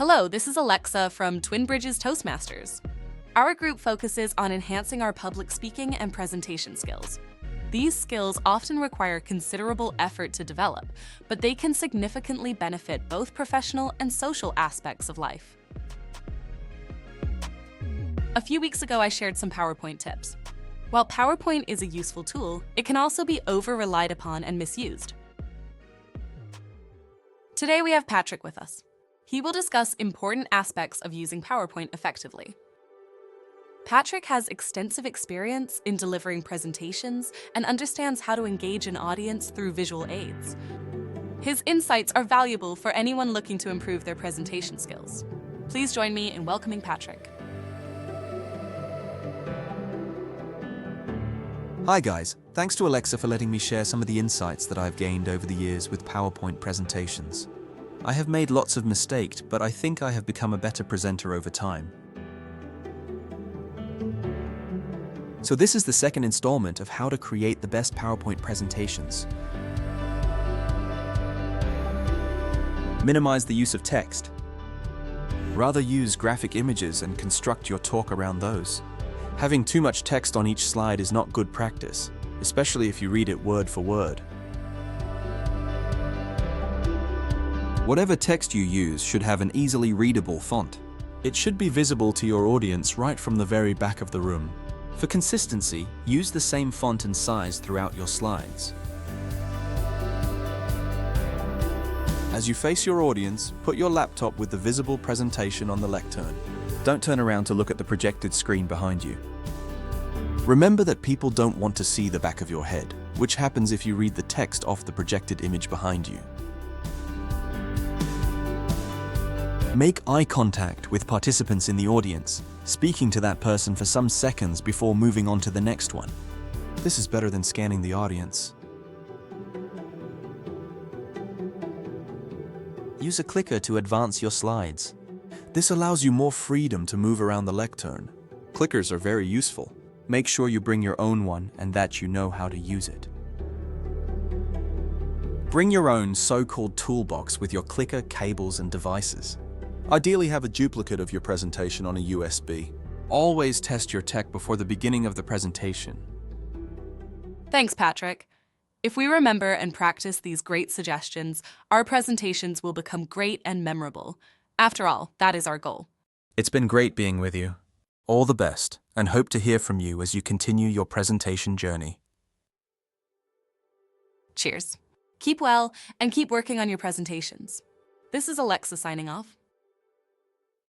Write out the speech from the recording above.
Hello, this is Alexa from Twin Bridges Toastmasters. Our group focuses on enhancing our public speaking and presentation skills. These skills often require considerable effort to develop, but they can significantly benefit both professional and social aspects of life. A few weeks ago, I shared some PowerPoint tips. While PowerPoint is a useful tool, it can also be over-relied upon and misused. Today, we have Patrick with us. He will discuss important aspects of using PowerPoint effectively. Patrick has extensive experience in delivering presentations and understands how to engage an audience through visual aids. His insights are valuable for anyone looking to improve their presentation skills. Please join me in welcoming Patrick. Hi guys, thanks to Alexa for letting me share some of the insights that I've gained over the years with PowerPoint presentations. I have made lots of mistakes, but I think I have become a better presenter over time. So this is the second installment of how to create the best PowerPoint presentations. Minimize the use of text. Rather use graphic images and construct your talk around those. Having too much text on each slide is not good practice, especially if you read it word for word. Whatever text you use should have an easily readable font. It should be visible to your audience right from the very back of the room. For consistency, use the same font and size throughout your slides. As you face your audience, put your laptop with the visible presentation on the lectern. Don't turn around to look at the projected screen behind you. Remember that people don't want to see the back of your head, which happens if you read the text off the projected image behind you. Make eye contact with participants in the audience, speaking to that person for some seconds before moving on to the next one. This is better than scanning the audience. Use a clicker to advance your slides. This allows you more freedom to move around the lectern. Clickers are very useful. Make sure you bring your own one and that you know how to use it. Bring your own so-called toolbox with your clicker, cables, and devices. Ideally, have a duplicate of your presentation on a USB. Always test your tech before the beginning of the presentation. Thanks, Patrick. If we remember and practice these great suggestions, our presentations will become great and memorable. After all, that is our goal. It's been great being with you. All the best, and hope to hear from you as you continue your presentation journey. Cheers. Keep well and keep working on your presentations. This is Alexa signing off.